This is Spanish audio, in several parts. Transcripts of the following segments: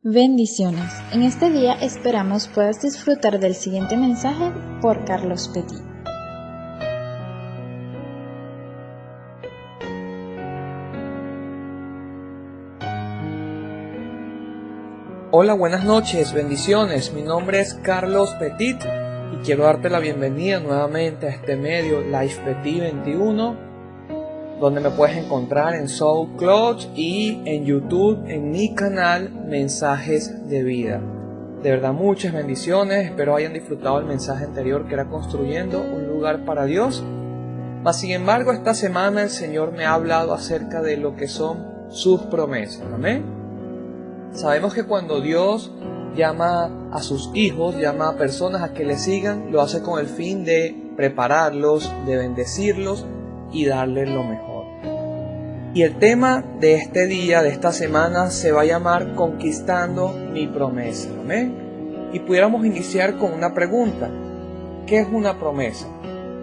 Bendiciones. En este día esperamos puedas disfrutar del siguiente mensaje por Carlos Petit. Hola, buenas noches, bendiciones. Mi nombre es Carlos Petit y quiero darte la bienvenida nuevamente a este medio Life Petit 21, donde me puedes encontrar en SoundCloud y en YouTube en mi canal Mensajes de Vida. De verdad, muchas bendiciones. Espero hayan disfrutado el mensaje anterior, que era construyendo un lugar para Dios. Mas sin embargo, esta semana el Señor me ha hablado acerca de lo que son sus promesas. Amén. Sabemos que cuando Dios llama a sus hijos, llama a personas a que le sigan, lo hace con el fin de prepararlos, de bendecirlos y darles lo mejor. Y el tema de este día, de esta semana, se va a llamar Conquistando mi promesa. Amén. Y pudiéramos iniciar con una pregunta. ¿Qué es una promesa?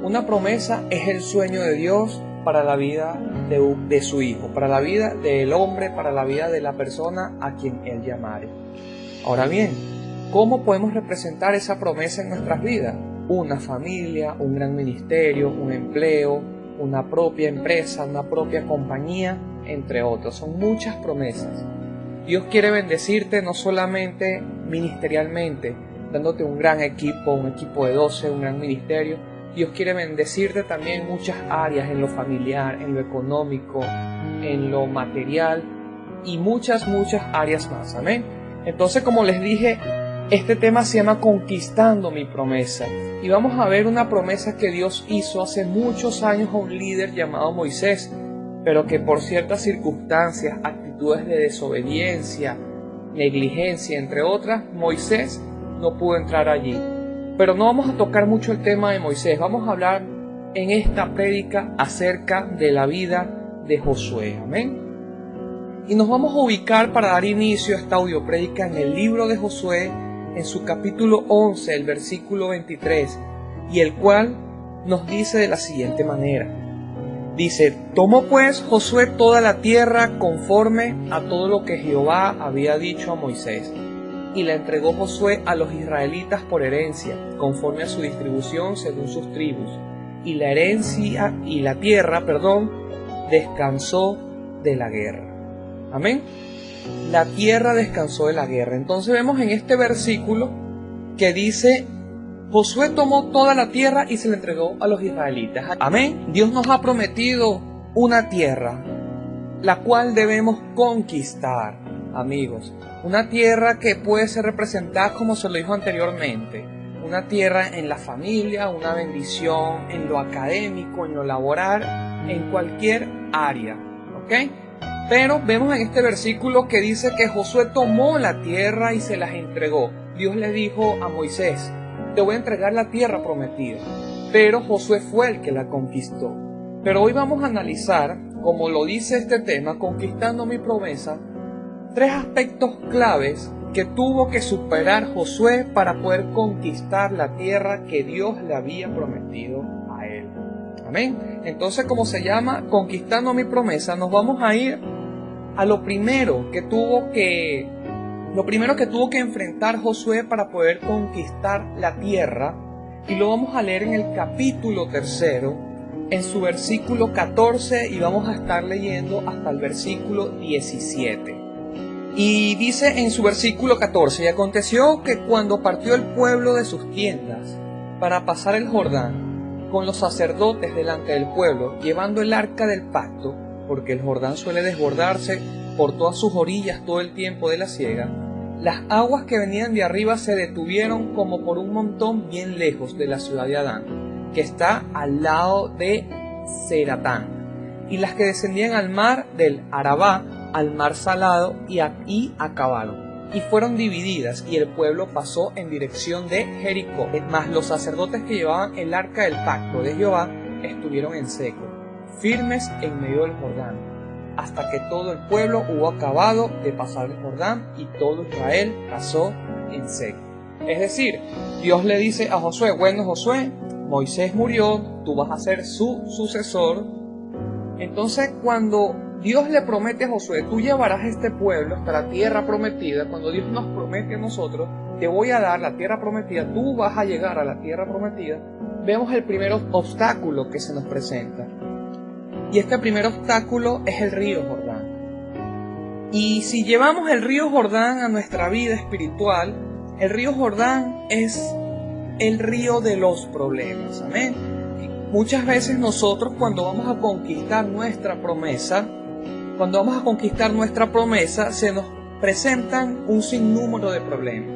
Una promesa es el sueño de Dios para la vida de su hijo, para la vida del hombre, para la vida de la persona a quien Él llamare. Ahora bien, ¿cómo podemos representar esa promesa en nuestras vidas? Una familia, un gran ministerio, un empleo, una propia empresa, una propia compañía, entre otros. Son muchas promesas. Dios quiere bendecirte no solamente ministerialmente, dándote un gran equipo, un equipo de 12, un gran ministerio. Dios quiere bendecirte también en muchas áreas, en lo familiar, en lo económico, en lo material y muchas áreas más. Amén. Entonces, como les dije, este tema se llama Conquistando mi promesa. Y vamos a ver una promesa que Dios hizo hace muchos años a un líder llamado Moisés, pero que por ciertas circunstancias, actitudes de desobediencia, negligencia, entre otras, Moisés no pudo entrar allí. Pero no vamos a tocar mucho el tema de Moisés, vamos a hablar en esta prédica acerca de la vida de Josué. Amén. Y nos vamos a ubicar para dar inicio a esta audioprédica en el libro de Josué, en su capítulo 11, el versículo 23, y el cual nos dice de la siguiente manera. Dice: tomó pues Josué toda la tierra conforme a todo lo que Jehová había dicho a Moisés, y la entregó Josué a los israelitas por herencia, conforme a su distribución según sus tribus, y la herencia y la tierra, descansó de la guerra. Amén. La tierra descansó de la guerra. Entonces vemos en este versículo que dice: Josué tomó toda la tierra y se la entregó a los israelitas. Amén. Dios nos ha prometido una tierra, la cual debemos conquistar, amigos. Una tierra que puede ser representada como se lo dijo anteriormente. Una tierra en la familia, una bendición en lo académico, en lo laboral, en cualquier área. ¿Ok? Pero vemos en este versículo que dice que Josué tomó la tierra y se las entregó. Dios le dijo a Moisés: te voy a entregar la tierra prometida. Pero Josué fue el que la conquistó. Pero hoy vamos a analizar, como lo dice este tema, Conquistando mi promesa, 3 aspectos claves que tuvo que superar Josué para poder conquistar la tierra que Dios le había prometido a él. Amén. Entonces, como se llama Conquistando mi promesa, nos vamos a ir a lo primero que tuvo que enfrentar Josué para poder conquistar la tierra, y lo vamos a leer en el capítulo 3, en su versículo 14, y vamos a estar leyendo hasta el versículo 17. Y dice en su versículo 14: y aconteció que cuando partió el pueblo de sus tiendas para pasar el Jordán, con los sacerdotes delante del pueblo, llevando el arca del pacto, porque el Jordán suele desbordarse por todas sus orillas todo el tiempo de la siega, las aguas que venían de arriba se detuvieron como por un montón bien lejos de la ciudad de Adán, que está al lado de Zeratán, y las que descendían al mar del Arabá, al mar salado, y acabaron, y fueron divididas, y el pueblo pasó en dirección de Jericó. Mas los sacerdotes que llevaban el arca del pacto de Jehová estuvieron en seco, firmes en medio del Jordán, hasta que todo el pueblo hubo acabado de pasar el Jordán, y todo Israel pasó en seco. Es decir, Dios le dice a Josué: bueno, Josué, Moisés murió, tú vas a ser su sucesor. Entonces, cuando Dios le promete a Josué, tú llevarás este pueblo hasta la tierra prometida. Cuando Dios nos promete a nosotros, te voy a dar la tierra prometida, tú vas a llegar a la tierra prometida. Vemos el primer obstáculo que se nos presenta. Y este primer obstáculo es el río Jordán. Y si llevamos el río Jordán a nuestra vida espiritual, el río Jordán es el río de los problemas. Amén. Muchas veces nosotros cuando vamos a conquistar nuestra promesa, se nos presentan un sinnúmero de problemas.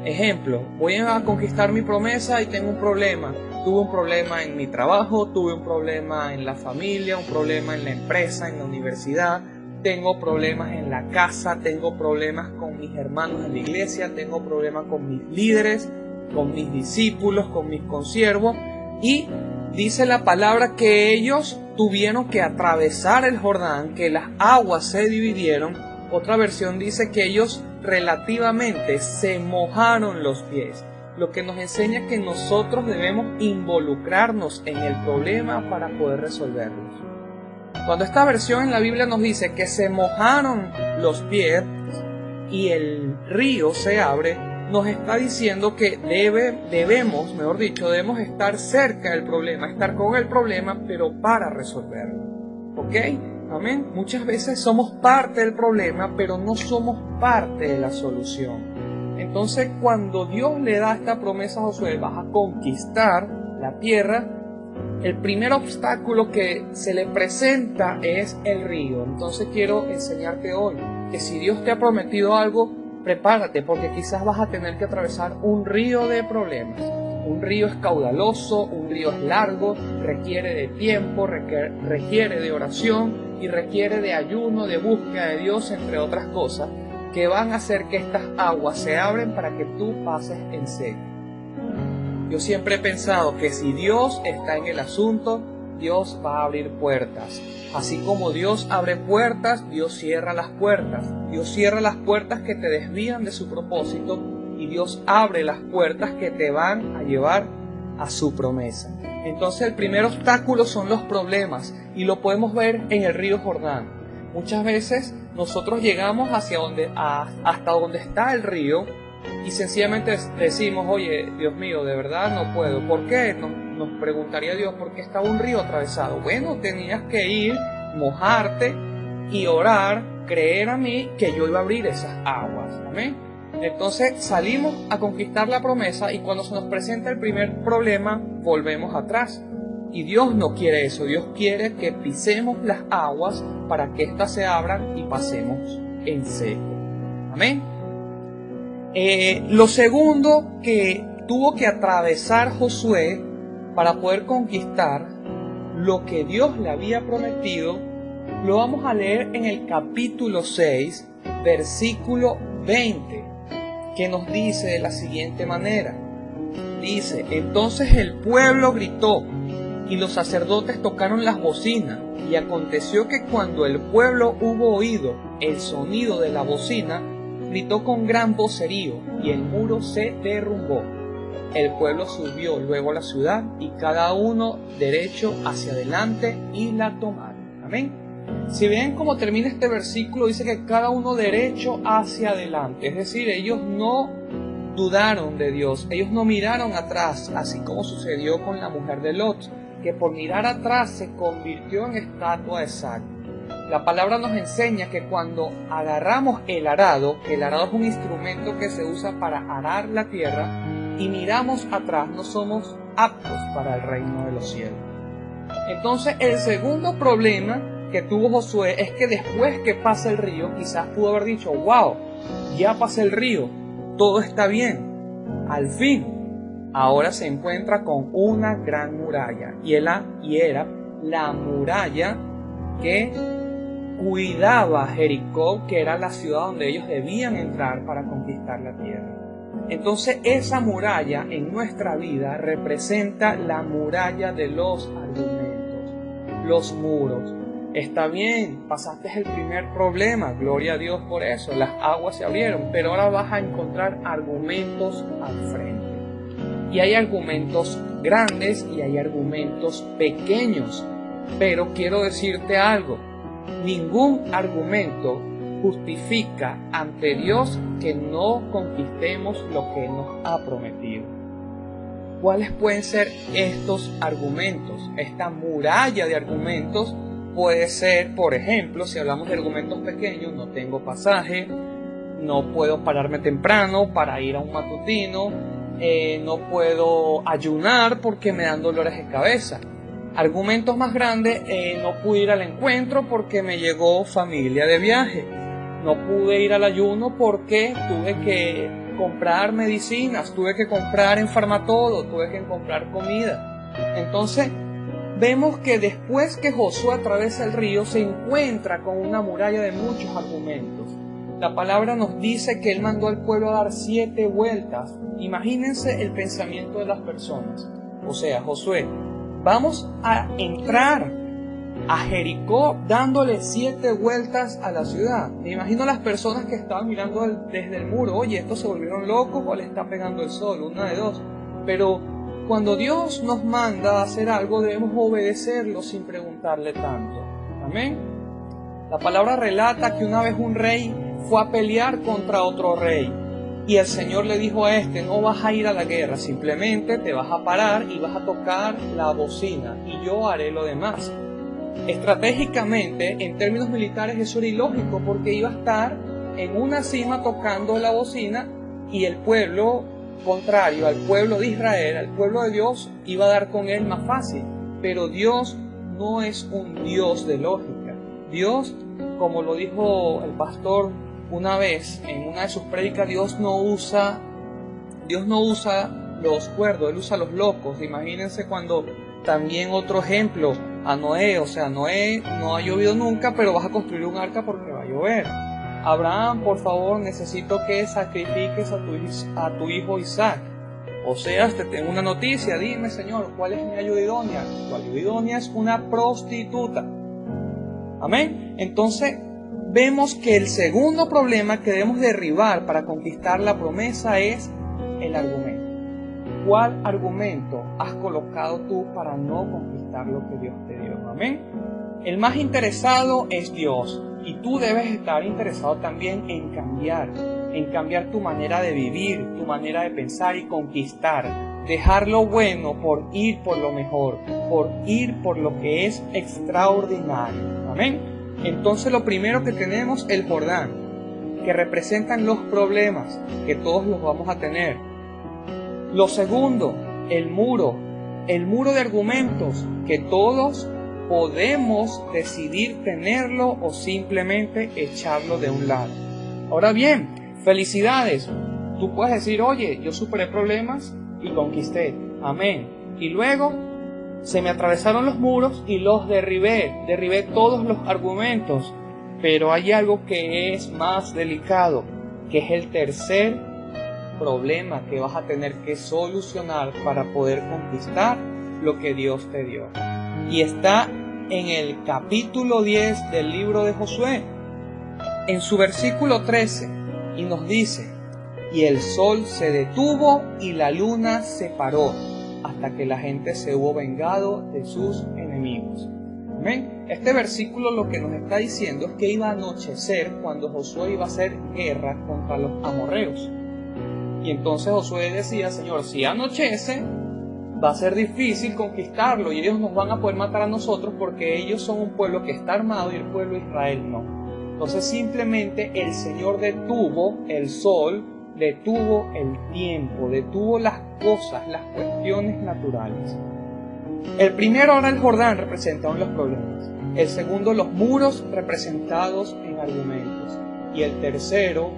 Ejemplo, voy a conquistar mi promesa y tengo un problema. Tuve un problema en mi trabajo, tuve un problema en la familia, un problema en la empresa, en la universidad, tengo problemas en la casa, tengo problemas con mis hermanos en la iglesia, tengo problemas con mis líderes, con mis discípulos, con mis consiervos. Y dice la palabra que ellos tuvieron que atravesar el Jordán, que las aguas se dividieron. Otra versión dice que ellos relativamente se mojaron los pies, lo que nos enseña que nosotros debemos involucrarnos en el problema para poder resolverlos. Cuando esta versión en la Biblia nos dice que se mojaron los pies y el río se abre, nos está diciendo que debemos estar cerca del problema, estar con el problema, pero para resolverlo. ¿Ok? Amén. Muchas veces somos parte del problema, pero no somos parte de la solución. Entonces, cuando Dios le da esta promesa a Josué, vas a conquistar la tierra, el primer obstáculo que se le presenta es el río. Entonces quiero enseñarte hoy que si Dios te ha prometido algo, prepárate, porque quizás vas a tener que atravesar un río de problemas. Un río es caudaloso, un río es largo, requiere de tiempo, requiere de oración y requiere de ayuno, de búsqueda de Dios, entre otras cosas, que van a hacer que estas aguas se abren para que tú pases en seco. Yo siempre he pensado que si Dios está en el asunto, Dios va a abrir puertas. Así como Dios abre puertas, Dios cierra las puertas. Dios cierra las puertas que te desvían de su propósito y Dios abre las puertas que te van a llevar a su promesa. Entonces el primer obstáculo son los problemas y lo podemos ver en el río Jordán. Muchas veces nosotros llegamos hasta donde está el río y sencillamente decimos, oye, Dios mío, de verdad no puedo. ¿Por qué? Nos preguntaría Dios, ¿por qué estaba un río atravesado? Bueno, tenías que ir, mojarte y orar, creer a mí que yo iba a abrir esas aguas. Amén. Entonces salimos a conquistar la promesa y cuando se nos presenta el primer problema, volvemos atrás. Y Dios no quiere eso. Dios quiere que pisemos las aguas para que éstas se abran y pasemos en seco. Amén. Lo segundo que tuvo que atravesar Josué para poder conquistar lo que Dios le había prometido, lo vamos a leer en el capítulo 6, versículo 20, que nos dice de la siguiente manera. Dice, entonces el pueblo gritó y los sacerdotes tocaron las bocinas, y aconteció que cuando el pueblo hubo oído el sonido de la bocina, gritó con gran vocerío, y el muro se derrumbó. El pueblo subió luego a la ciudad, y cada uno derecho hacia adelante, y la tomaron. Amén. Si ven cómo termina este versículo, dice que cada uno derecho hacia adelante. Es decir, ellos no dudaron de Dios, ellos no miraron atrás, así como sucedió con la mujer de Lot, que por mirar atrás se convirtió en estatua de sal. La palabra nos enseña que cuando agarramos el arado, que el arado es un instrumento que se usa para arar la tierra, y miramos atrás, no somos aptos para el reino de los cielos. Entonces, el segundo problema que tuvo Josué es que después que pasa el río, quizás pudo haber dicho, wow, ya pasé el río, todo está bien, al fin. Ahora se encuentra con una gran muralla, y era la muralla que cuidaba Jericó, que era la ciudad donde ellos debían entrar para conquistar la tierra. Entonces esa muralla en nuestra vida representa la muralla de los argumentos, los muros. Está bien, pasaste el primer problema, gloria a Dios por eso, las aguas se abrieron, pero ahora vas a encontrar argumentos al frente. Y hay argumentos grandes y hay argumentos pequeños, pero quiero decirte algo. Ningún argumento justifica ante Dios que no conquistemos lo que nos ha prometido. ¿Cuáles pueden ser estos argumentos? Esta muralla de argumentos puede ser, por ejemplo, si hablamos de argumentos pequeños, no tengo pasaje, no puedo pararme temprano para ir a un matutino, no puedo ayunar porque me dan dolores de cabeza. Argumentos más grandes, no pude ir al encuentro porque me llegó familia de viaje. No pude ir al ayuno porque tuve que comprar medicinas, tuve que comprar en Farmatodo, tuve que comprar comida. Entonces, vemos que después que Josué atraviesa el río, se encuentra con una muralla de muchos argumentos. La palabra nos dice que él mandó al pueblo a dar 7 vueltas. Imagínense el pensamiento de las personas. O sea, Josué, vamos a entrar a Jericó dándole 7 vueltas a la ciudad. Me imagino las personas que estaban mirando desde el muro. Oye, ¿estos se volvieron locos o le está pegando el sol? Una de dos. Pero cuando Dios nos manda a hacer algo, debemos obedecerlo sin preguntarle tanto. Amén. La palabra relata que una vez un rey fue a pelear contra otro rey. Y el Señor le dijo a este, no vas a ir a la guerra, simplemente te vas a parar y vas a tocar la bocina y yo haré lo demás. Estratégicamente, en términos militares, eso era ilógico porque iba a estar en una cima tocando la bocina y el pueblo contrario, al pueblo de Israel, al pueblo de Dios, iba a dar con él más fácil. Pero Dios no es un Dios de lógica. Dios, como lo dijo el pastor una vez en una de sus prédicas, Dios no usa los cuerdos, Él usa los locos. Imagínense cuando también otro ejemplo, a Noé, o sea, Noé no ha llovido nunca, pero vas a construir un arca porque va a llover. Abraham, por favor, necesito que sacrifiques a tu hijo Isaac. O sea, te tengo una noticia, dime, Señor, ¿cuál es mi ayuda idónea? Tu ayuda idónea es una prostituta. Amén. Entonces, vemos que el segundo problema que debemos derribar para conquistar la promesa es el argumento. ¿Cuál argumento has colocado tú para no conquistar lo que Dios te dio? Amén. El más interesado es Dios y tú debes estar interesado también en cambiar tu manera de vivir, tu manera de pensar y conquistar. Dejar lo bueno por ir por lo mejor, por ir por lo que es extraordinario. Amén. Entonces lo primero que tenemos, el Jordán, que representan los problemas que todos los vamos a tener. Lo segundo, el muro de argumentos que todos podemos decidir tenerlo o simplemente echarlo de un lado. Ahora bien, felicidades. Tú puedes decir, oye, yo superé problemas y conquisté. Amén. Y luego se me atravesaron los muros y los derribé todos los argumentos. Pero hay algo que es más delicado, que es el tercer problema que vas a tener que solucionar para poder conquistar lo que Dios te dio. Y está en el capítulo 10 del libro de Josué, en su versículo 13, y nos dice, y el sol se detuvo y la luna se paró, hasta que la gente se hubo vengado de sus enemigos. Amén. Este versículo lo que nos está diciendo es que iba a anochecer cuando Josué iba a hacer guerra contra los amorreos. Y entonces Josué decía, Señor, si anochece, va a ser difícil conquistarlo y ellos nos van a poder matar a nosotros porque ellos son un pueblo que está armado y el pueblo de Israel no. Entonces simplemente el Señor detuvo el sol, detuvo el tiempo, detuvo las cosas, las cuestiones naturales. El primero, ahora el Jordán, representado en los problemas. El segundo, los muros representados en argumentos. Y el tercero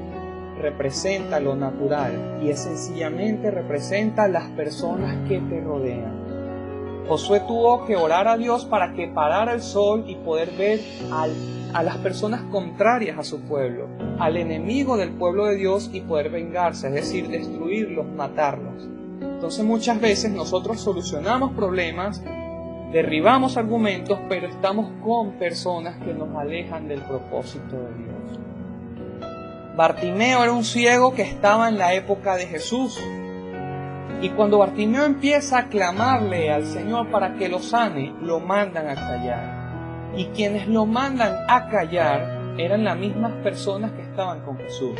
representa lo natural y es sencillamente representa las personas que te rodean. Josué tuvo que orar a Dios para que parara el sol y poder ver a las personas contrarias a su pueblo, al enemigo del pueblo de Dios y poder vengarse, es decir, destruirlos, matarlos. Entonces muchas veces nosotros solucionamos problemas, derribamos argumentos, pero estamos con personas que nos alejan del propósito de Dios. Bartimeo era un ciego que estaba en la época de Jesús. Y cuando Bartimeo empieza a clamarle al Señor para que lo sane, lo mandan a callar. Y quienes lo mandan a callar eran las mismas personas que estaban con Jesús.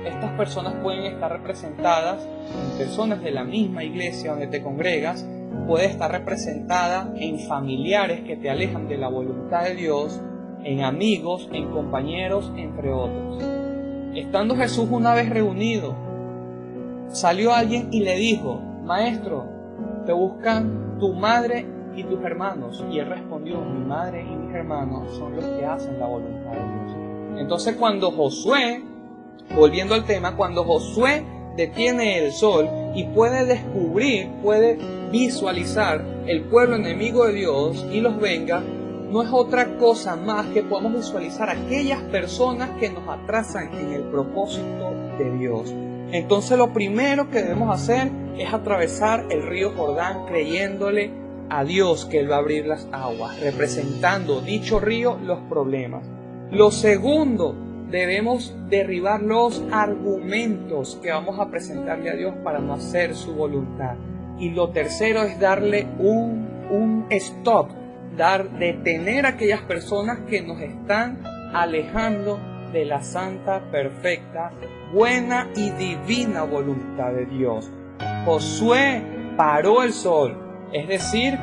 Estas personas pueden estar representadas en personas de la misma iglesia donde te congregas, puede estar representada en familiares que te alejan de la voluntad de Dios, en amigos, en compañeros, entre otros. Estando Jesús una vez reunido, salió alguien y le dijo: Maestro, te buscan tu madre y tus hermanos. Y él respondió: mi madre y mis hermanos son los que hacen la voluntad de Dios. Entonces cuando Josué, volviendo al tema, cuando Josué detiene el sol y puede descubrir, puede visualizar el pueblo enemigo de Dios y los venga, no es otra cosa más que podemos visualizar aquellas personas que nos atrasan en el propósito de Dios. Entonces lo primero que debemos hacer es atravesar el río Jordán creyéndole a Dios que Él va a abrir las aguas, representando dicho río los problemas. Lo segundo, debemos derribar los argumentos que vamos a presentarle a Dios para no hacer su voluntad. Y lo tercero es darle un stop, detener a aquellas personas que nos están alejando de la santa, perfecta, buena y divina voluntad de Dios. Josué paró el sol, es decir,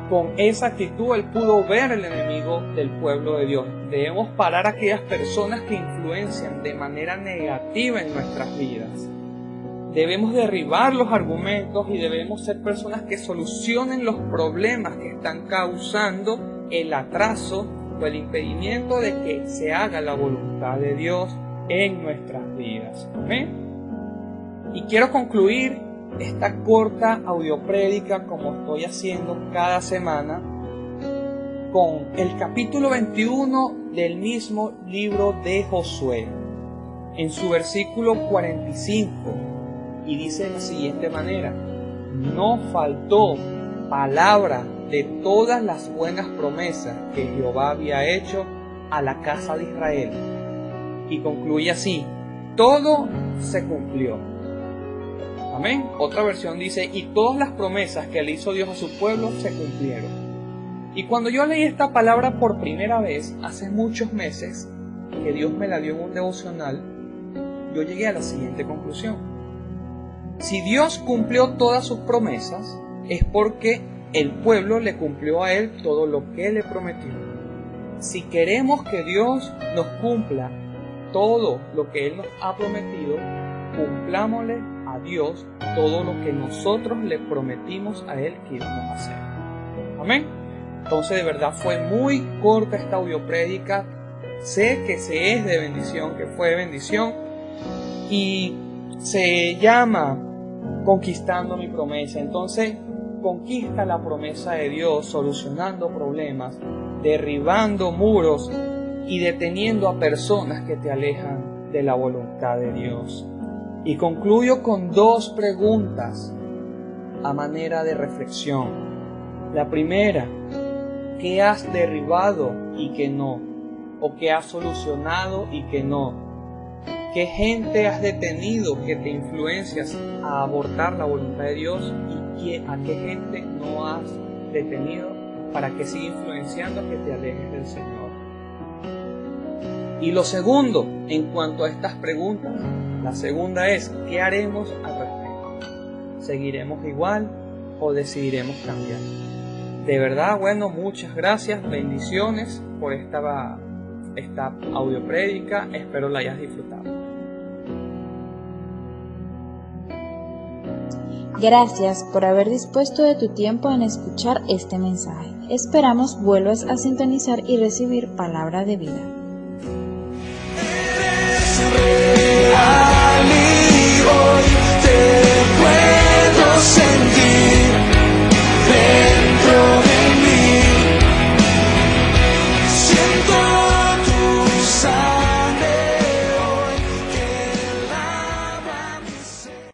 con esa actitud él pudo ver el enemigo del pueblo de Dios. Debemos parar a aquellas personas que influencian de manera negativa en nuestras vidas. Debemos derribar los argumentos y debemos ser personas que solucionen los problemas que están causando el atraso o el impedimento de que se haga la voluntad de Dios en nuestras vidas. ¿Amén? Y quiero concluir esta corta audioprédica, como estoy haciendo cada semana, con el capítulo 21 del mismo libro de Josué, en su versículo 45, y dice de la siguiente manera: no faltó palabra de todas las buenas promesas que Jehová había hecho a la casa de Israel. Y concluye así: todo se cumplió. Amén. Otra versión dice: y todas las promesas que le hizo Dios a su pueblo se cumplieron. Y cuando yo leí esta palabra por primera vez, hace muchos meses, que Dios me la dio en un devocional, yo llegué a la siguiente conclusión: si Dios cumplió todas sus promesas, es porque el pueblo le cumplió a Él todo lo que Él le prometió. Si queremos que Dios nos cumpla todo lo que Él nos ha prometido, cumplámosle a Dios todo lo que nosotros le prometimos a Él que íbamos a hacer. Amén. Entonces, de verdad fue muy corta esta audioprédica. Sé que se es de bendición, que fue de bendición, y se llama Conquistando mi promesa. Entonces, conquista la promesa de Dios, solucionando problemas, derribando muros y deteniendo a personas que te alejan de la voluntad de Dios. Y concluyo con dos preguntas a manera de reflexión. La primera: ¿qué has derribado y qué no? ¿O qué has solucionado y qué no? ¿Qué gente has detenido que te influencias a abortar la voluntad de Dios? ¿Y a qué gente no has detenido para que siga influenciando que te alejes del Señor? Y lo segundo, en cuanto a estas preguntas, la segunda es: ¿qué haremos al respecto? ¿Seguiremos igual o decidiremos cambiar? De verdad, bueno, muchas gracias, bendiciones por esta audioprédica, espero la hayas disfrutado. Gracias por haber dispuesto de tu tiempo en escuchar este mensaje. Esperamos vuelvas a sintonizar y recibir palabra de vida.